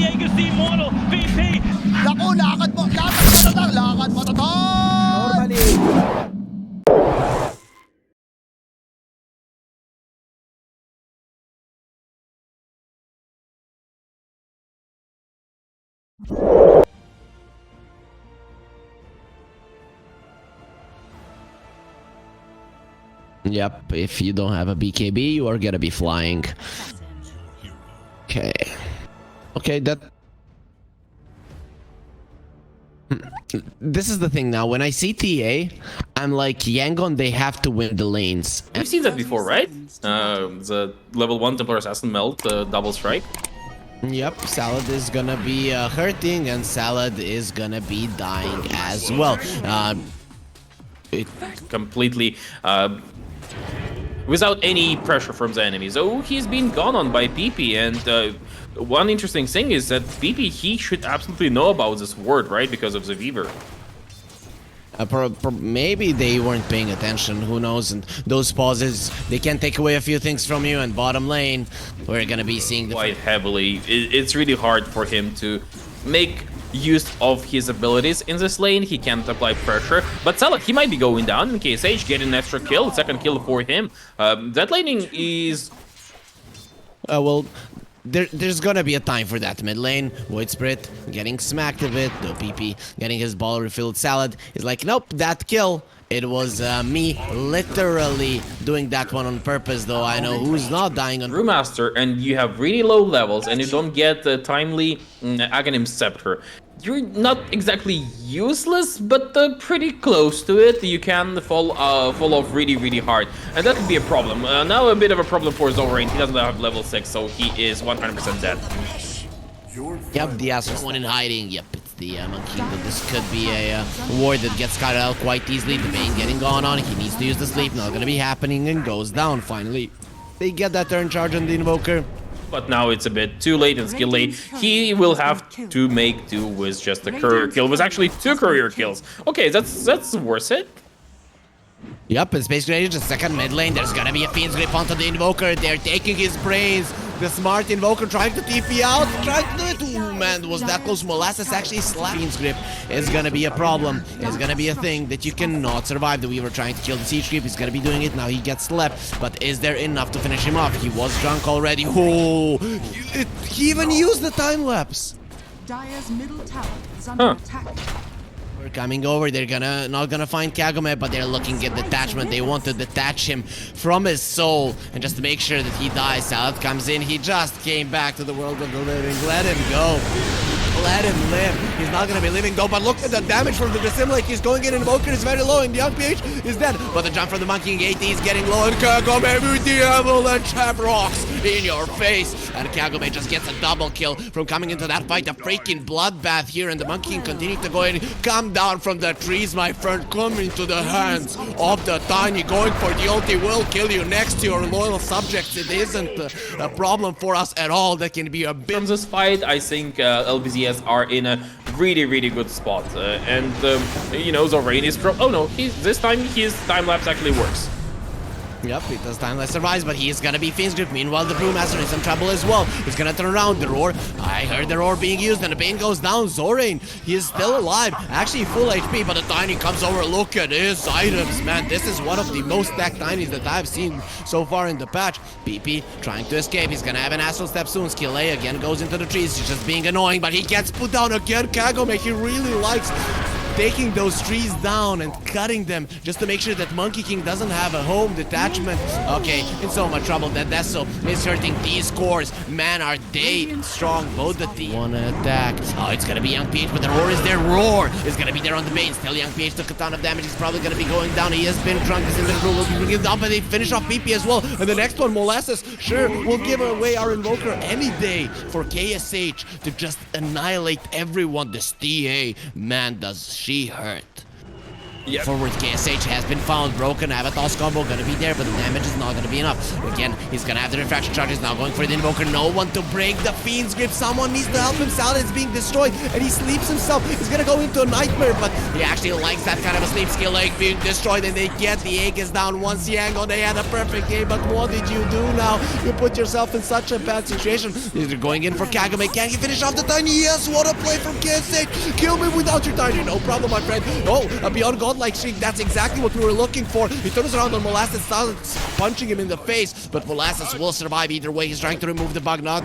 Diego's the immortal VP. Naku, lakad mo tatang, lakad mo tatang! Normally. Yep, if you don't have a BKB, you are gonna be flying. Okay. Okay, that... This is the thing now, when I see TA, I'm like, Yangon, they have to win the lanes. We've seen that before, right? The level 1 Templar Assassin melt, double strike. Yep, Salad is gonna be hurting, and Salad is gonna be dying as well. Completely without any pressure from the enemies. Oh, he's been gone on by PP, and one interesting thing is that PP, he should absolutely know about this word, right? Because of the Weaver. Maybe they weren't paying attention, who knows, and those pauses, they can take away a few things from you, and bottom lane, we're gonna be seeing the... Quite heavily. It's really hard for him to make use of his abilities in this lane. He can't apply pressure, but Salad, he might be going down in KSH, getting an extra kill, second kill for him. That laning is... well, there's gonna be a time for that mid lane. Void Spirit getting smacked a bit, no PP, getting his ball refilled. Salad is like, nope, that kill. It was me literally doing that one on purpose, though I know who's not dying on... Brewmaster, and you have really low levels, and you don't get the timely Aghanim Scepter. You're not exactly useless, but pretty close to it. You can fall off really, really hard, and that could be a problem. Now a bit of a problem for Zorain. He doesn't have level 6, so he is 100% dead. Yep, the Astro one in hiding. Yep, it's the Monkey Kingdom. This could be a ward that gets cut out quite easily. The main getting gone on. He needs to use the sleep. Not gonna be happening, and goes down finally. They get that turn charge on the Invoker. But now it's a bit too late and skill late. He will have to make do with just a courier kill. It was actually 2 courier kills. Okay, that's worth it. Yep, it's basically just second mid lane. There's gonna be a Fiend's Grip onto the Invoker. They're taking his brains. The smart Invoker trying to TP out. Trying to do it. Ooh, man, was that close. Molasses actually slapped. Fiend's Grip is gonna be a problem. It's gonna be a thing that you cannot survive. The Weaver trying to kill the Siege Creep. He's gonna be doing it. Now he gets slept. But is there enough to finish him off? He was drunk already. Oh, he even used the time lapse. Dire's middle tower is under attack. We're coming over. They're not gonna find Kagura, but they're looking at detachment. They want to detach him from his soul, and just to make sure that he dies. Salad comes in. He just came back to the world of the living. Let him go. Let him live. He's not gonna be living though, but look at the damage from the Dissimilate. He's going in, and Invoker is very low, and the Young PH is dead. But the jump from the Monkey King 80 is getting low, and Kagura with the avalanche trap rocks in your face. And Kagura just gets a double kill from coming into that fight. A freaking bloodbath here, and the Monkey King continuing to go in. Come down from the trees, my friend. Come into the hands of the Tiny. Going for the ulti will kill you next to your loyal subjects. It isn't a problem for us at all. That can be a bit... From this fight, I think LBZS are in a really, really good spot. You know, Zorain is... Oh no, this time his time-lapse actually works. Yep, it does time less survives, but he is gonna be Fiend's Grip. Meanwhile, the Brewmaster is in trouble as well. He's gonna turn around. The roar. I heard the roar being used, and the pain goes down. Zorain, he is still alive. Actually, full HP, but the Tiny comes over. Look at his items, man. This is one of the most stacked Tinies that I've seen so far in the patch. PP trying to escape. He's gonna have an Astral Step soon. Skill A again goes into the trees. He's just being annoying, but he gets put down again. Kagome, he really likes taking those trees down and cutting them just to make sure that Monkey King doesn't have a home detachment. Okay, in so much trouble that Deso is hurting these cores. Man, are they strong, both the team. One attack. Oh, it's gonna be Young PH, but the roar is there. Roar is gonna be there on the base. Still Young PH took a ton of damage. He's probably gonna be going down. He has been drunk. He's in the room looking to get down, but they finish off PP as well. And the next one, Molasses, sure, we'll give away our Invoker any day for KSH to just annihilate everyone. This TA, man, does she hurt. Yep. Forward KSH has been found. Broken Avatar's combo gonna be there, but the damage is not gonna be enough. Again, he's gonna have the refraction charges now going for the Invoker. No one to break the Fiend's grip. Someone needs to help him. Saladin's being destroyed and he sleeps himself. He's gonna go into a nightmare, but he actually likes that kind of a sleep skill. Egg being destroyed and they get the egg is down once Yangon. They had a perfect game, but what did you do now? You put yourself in such a bad situation. They're going in for Kagura. Can he finish off the Tiny? Yes, what a play from KSH. Kill me without your Tiny. No problem, my friend. Oh, a Beyond Godlike streak. That's exactly what we were looking for. He turns around on Molasses, starts punching him in the face, but Molasses will survive either way. He's trying to remove the bug. Not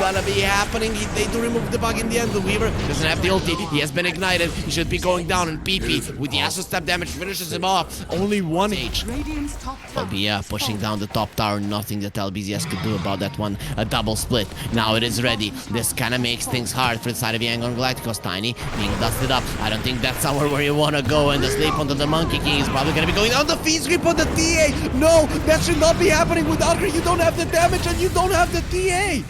gonna be happening. They do remove the bug in the end. The Weaver doesn't have the ulti. He has been ignited. He should be going down, and PP with the Astro Step damage finishes him off. Only 1 H. Radiant's top tower. LB pushing down the top tower. Nothing that LBZS could do about that one. A double split. Now it is ready. This kind of makes things hard for the side of Yangon Galacticos. Tiny being dusted up. I don't think that's somewhere where you want to go. And the sleep onto the Monkey King is probably going to be going down. The Fiend's grip on the TA. No, that should not be happening with Algor. You don't have the damage and you don't have the TA.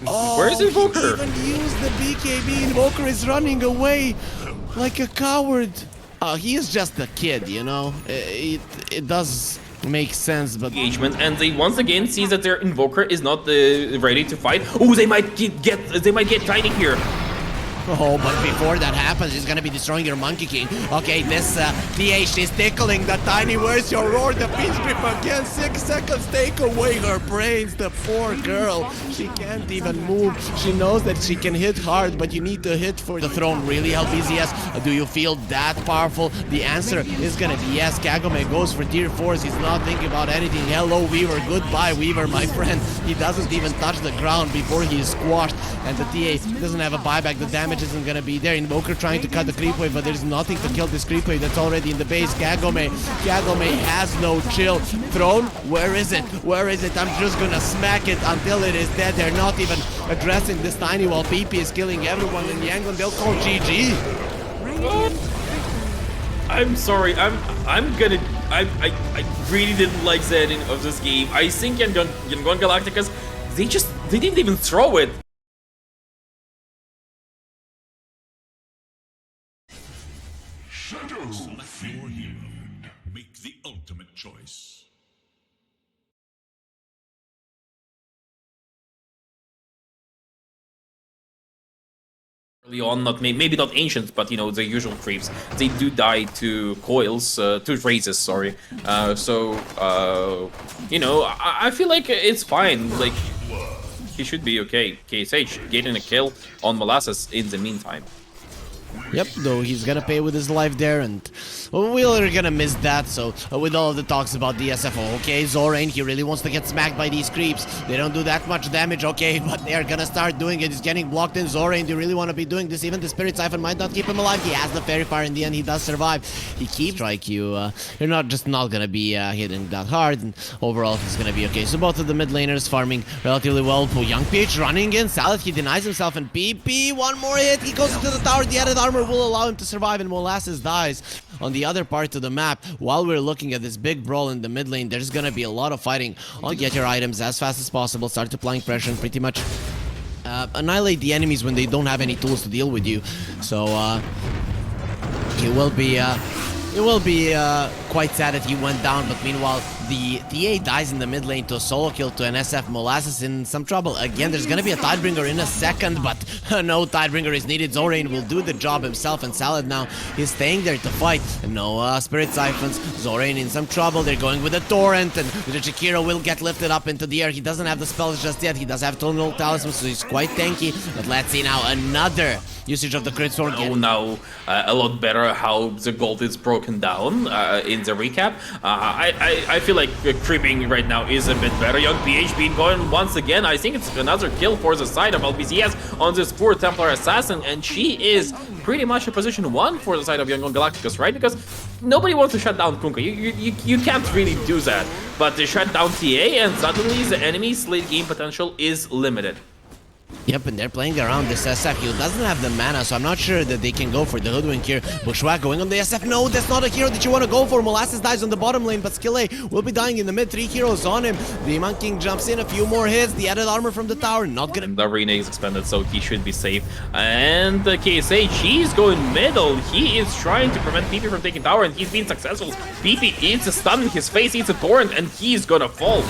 Oh, Where's Invoker? He even used the BKB. Invoker is running away like a coward. He is just a kid, you know. It does make sense, but Engagement, and they once again see that their Invoker is not ready to fight. Oh, they might get Tiny here. oh, but before that happens, he's gonna be destroying your Monkey King. Okay, this TH is tickling the Tiny. Where's your roar? The Fiend's grip again. 6 seconds. Take away her brains. The poor girl. She can't even move. She knows that she can hit hard, but you need to hit for the throne. Really, LBZS? Do you feel that powerful? The answer is gonna be yes. Kagome goes for tier 4s. He's not thinking about anything. Hello, Weaver. Goodbye, Weaver, my friend. He doesn't even touch the ground before he is squashed, and the TA doesn't have a buyback. The damage isn't gonna be there. Invoker trying to cut the creep wave, but there's nothing to kill this creep wave that's already in the base. Kagome has no chill. Throne, where is it? Where is it? I'm just gonna smack it until it is dead. They're not even addressing this Tiny while PP is killing everyone in Yangon. They'll call GG. I'm sorry. I really didn't like the ending of this game. I think Yangon Galacticos, they didn't even throw it. Shadows fear you. Make the ultimate choice. Early on, maybe not ancients, but you know, the usual creeps. They do die to coils, to raises, sorry. You know, I feel like it's fine. Like, he should be okay. KSH getting a kill on Molasses in the meantime. Yep, though he's gonna pay with his life there, and we're gonna miss that. So with all of the talks about the SFO, okay, Zorain, he really wants to get smacked by these creeps. They don't do that much damage, okay, but they're gonna start doing it. He's getting blocked in. Zorain, do you really want to be doing this? Even the Spirit Siphon might not keep him alive. He has the Fairy Fire. In the end, he does survive. He keeps strike you. You're not gonna be hitting that hard, and overall he's gonna be okay. So both of the mid laners farming relatively well. Young PH running in. Salad, he denies himself, and PP, one more hit. He goes into the tower. The added armor will allow him to survive, and Molasses dies. On the other part of the map, while we're looking at this big brawl in the mid lane, there's gonna be a lot of fighting. I'll get your items as fast as possible, start applying pressure, and pretty much annihilate the enemies when they don't have any tools to deal with you. So it will be quite sad that he went down, but meanwhile the TA dies in the mid lane to a solo kill to an SF. Molasses in some trouble. Again, there's gonna be a Tidebringer in a second, but no Tidebringer is needed. Zorain will do the job himself, and Salad now is staying there to fight. No Spirit Siphons. Zorain in some trouble. They're going with a Torrent, and the Shakira will get lifted up into the air. He doesn't have the spells just yet. He does have Tonal Talisman, so he's quite tanky. But let's see now another usage of the crit sword. Oh, now a lot better how the gold is broken down in the recap. I feel like creeping right now is a bit better. Young PH being going once again. I think it's another kill for the side of LBZS on this poor Templar Assassin, and she is pretty much a position 1 for the side of Yangon Galacticos, right? Because nobody wants to shut down Kunkka. You can't really do that. But they shut down TA, and suddenly the enemy's late game potential is limited. Yep, and they're playing around this SF. He doesn't have the mana, so I'm not sure that they can go for the Hoodwink here. Bushwhack going on the SF. No, that's not a hero that you want to go for. Molasses dies on the bottom lane, but Skille will be dying in the mid. 3 heroes on him. The Monk King jumps in, a few more hits. The added armor from the tower, not gonna... The arena is expanded, so he should be safe. And the KSH, he's going middle. He is trying to prevent PP from taking tower, and he's been successful. PP eats a stun in his face, eats a torrent, and he's gonna fall.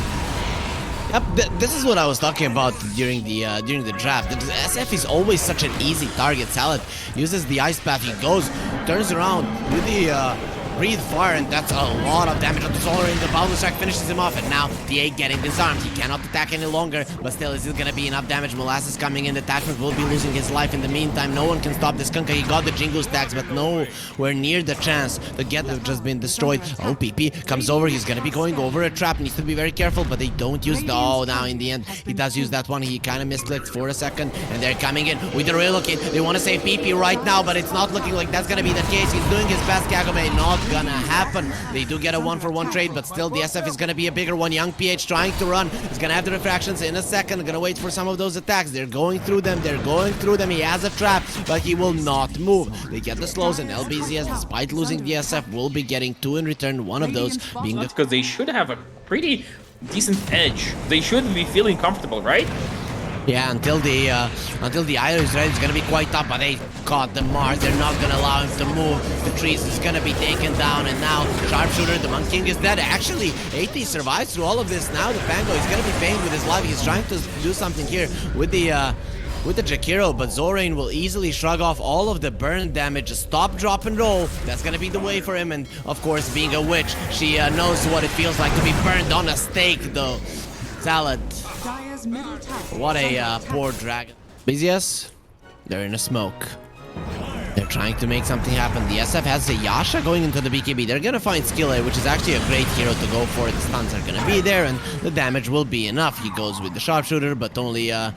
Yep, this is what I was talking about during the draft. The SF is always such an easy target. Salad uses the ice path. He goes, turns around with the breathe fire, and that's a lot of damage on the Solar. The Boundless Strike finishes him off, and now TA getting disarmed. He cannot attack any longer, but still, is it gonna be enough damage? Molasses coming in. The Attachment will be losing his life in the meantime. No one can stop this Kunkka. He got the Jingle stacks, but nowhere near the chance to get have just been destroyed. Oh, PP comes over. He's gonna be going over a trap. Needs to be very careful, but they don't use the... Oh, now in the end, he does use that one. He kind of misclicked for a second, and they're coming in with the relocate. They want to save PP right now, but it's not looking like that's gonna be the case. He's doing his best. Kagome, not gonna happen. They do get a 1-for-1 trade, but still the SF is gonna be a bigger one. Young PH trying to run. He's gonna have the refractions in a second. Gonna wait for some of those attacks. They're going through them. He has a trap, but he will not move. They get the slows, and LBZS, despite losing the SF, will be getting 2 in return. One of those being the... Because they should have a pretty decent edge. They should be feeling comfortable, right? Yeah, until the Iron is ready, it's gonna be quite tough, but they caught the Mars. They're not gonna allow him to move. The trees is gonna be taken down, and now Sharpshooter, the Monk King is dead. Actually, AT survives through all of this. Now the Pango is gonna be paying with his life. He's trying to do something here with the Jakiro, but Zorain will easily shrug off all of the burn damage. Stop, drop, and roll. That's gonna be the way for him, and of course, being a witch, she knows what it feels like to be burned on a stake, though. Salad. What a poor dragon. BZS, they're in a smoke. They're trying to make something happen. The SF has a Yasha going into the BKB. They're gonna find Skille, which is actually a great hero to go for. The stuns are gonna be there, and the damage will be enough. He goes with the sharpshooter, but only a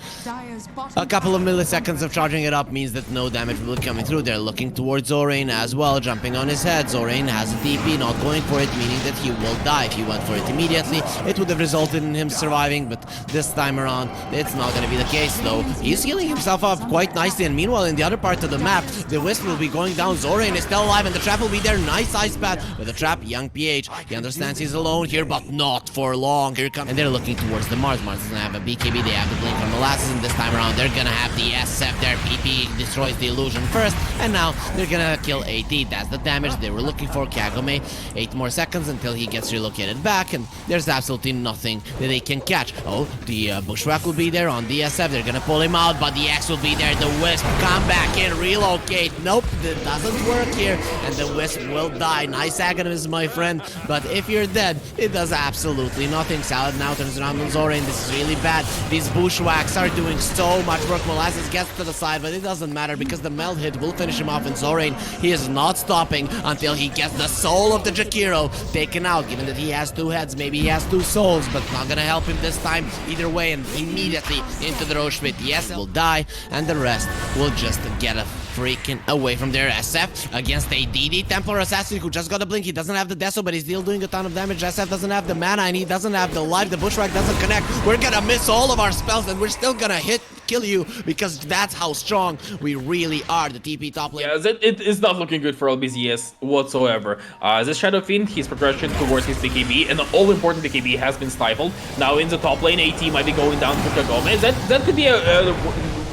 couple of milliseconds of charging it up means that no damage will be coming through. They're looking towards Zorain as well, jumping on his head. Zorain has a DP, not going for it, meaning that he will die. If he went for it immediately, it would have resulted in him surviving, but this time around, it's not gonna be the case, though. He's healing himself up quite nicely, and meanwhile, in the other part of the map, the Wisp will be going down. Zorain is still alive, and the trap will be there. Nice ice path with the trap. Young PH, he understands he's alone here, but not for long. Here comes, and they're looking towards the Mars. Mars doesn't have a BKB. They have the blink from Molasses, and this time around, they're gonna have the SF there. PP destroys the illusion first, and now they're gonna kill AT. That's the damage they were looking for. Kagome, 8 more seconds until he gets relocated back, and there's absolutely nothing that they can catch. Oh, the Bushwhack will be there on the SF. They're gonna pull him out, but the X will be there. The Wisp come back in, relocate. Nope, that doesn't work here, and the Wisp will die. Nice agonism, my friend, but if you're dead, it does absolutely nothing. Salad now turns around on Zorain. This is really bad. These Bushwhacks are doing so much work. Molasses gets to the side, but it doesn't matter because the meld hit will finish him off, and Zorain, he is not stopping until he gets the soul of the Jakiro taken out. Given that he has 2 heads, maybe he has 2 souls, but not gonna help him this time either way, and immediately into the Roche pit. Yes, will die, and the rest will just get a freaking away from their SF against a DD Templar Assassin who just got a blink. He doesn't have the Deso, but he's still doing a ton of damage. SF doesn't have the mana, and he doesn't have the life. The Bushwhack doesn't connect. We're gonna miss all of our spells, and we're still gonna kill you, because that's how strong we really are. The TP top lane. Yeah, it is not looking good for LBZS whatsoever. This Shadow Fiend, his progression towards his BKB, and the all-important BKB has been stifled. Now in the top lane, AT might be going down to Kagome. That could be a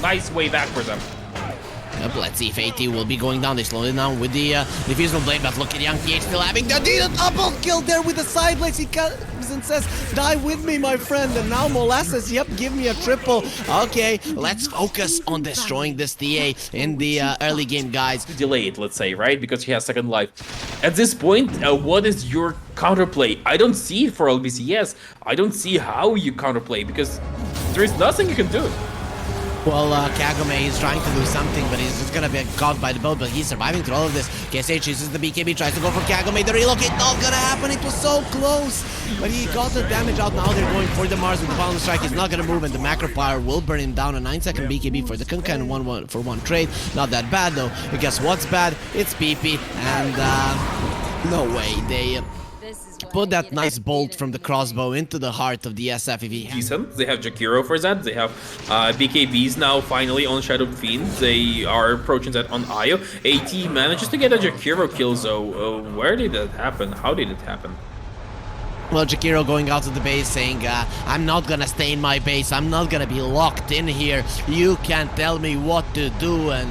nice way back for them. Yep, let's see if AT will be going down. They slowed it down with the diffusal blade, but look at Young PH still having the double kill there with the side blades. He comes and says, die with me, my friend. And now Molasses, yep, give me a triple. Okay, let's focus on destroying this TA in the early game, guys. Delay it, let's say, right? Because he has second life. At this point, what is your counterplay? I don't see it for LBZS. I don't see how you counterplay, because there is nothing you can do. Well, Kagome is trying to do something, but he's just gonna be caught by the boat, but he's surviving through all of this. KSH uses the BKB, tries to go for Kagome. The relocate, not gonna happen. It was so close, but he got the damage out. Now they're going for the Mars with the Bound Strike. He's not gonna move, and the Macro Power will burn him down. A 9-second BKB for the Kunkka and 1-for-1 trade. Not that bad, though. But guess what's bad? It's PP, and no way. They put that nice bolt from the crossbow into the heart of the SF if he has. Decent. They have Jakiro for that. They have BKBs now finally on Shadow Fiend. They are approaching that on Io. AT manages to get a Jakiro kill, so where did that happen? How did it happen? Well, Jakiro going out of the base saying, I'm not gonna stay in my base, I'm not gonna be locked in here, you can't tell me what to do, and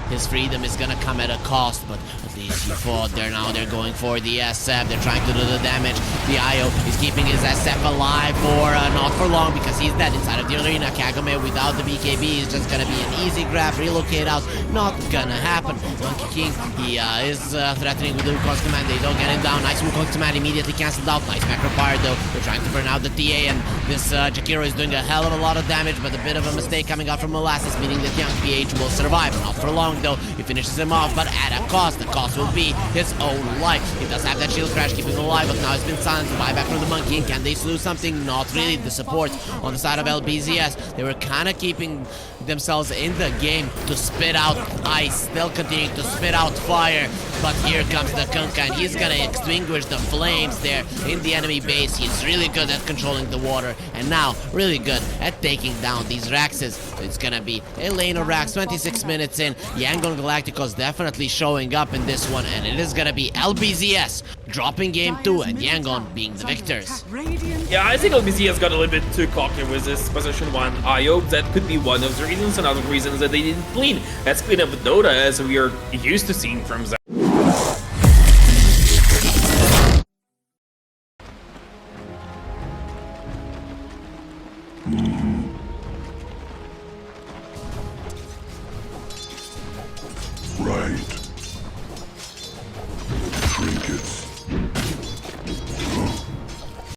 his freedom is gonna come at a cost, but at least he fought there. Now they're going for the SF, they're trying to do the damage. The IO is keeping his SF alive for not for long because he's dead inside of the arena. Kagame without the BKB is just gonna be an easy grab, relocate out, not gonna happen. Donkey King, he is threatening with the Wukong's command, they don't get him down. Nice Wukong's command immediately cancelled out. Nice macro fire though, they're trying to burn out the TA, and this Jakiro is doing a hell of a lot of damage, but a bit of a mistake coming out from Molasses, meaning that young PH will survive. Not for long though, he finishes him off, but at a cost. The cost will be his own life. He does have that shield crash keeping him alive, but now he's been silenced. The buyback from the Monkey, and can they slew something? Not really. The support on the side of LBZS, they were kind of keeping themselves in the game to spit out ice, still continuing to spit out fire, but here comes the Kunkka, and he's gonna extinguish the flames there in the enemy base. He's really good at controlling the water, and now really good at taking down these Raxes. It's gonna be a lane of Rax, 26 minutes in. Yangon Galacticos definitely showing up in this one, and it is gonna be LBZS dropping game 2 and Yangon being the victors. Yeah, I think LBZ has got a little bit too cocky with this position 1 IO. That could be one of the reasons. Another reason is that they didn't clean. That's clean up Dota, as we are used to seeing from Zach. Right.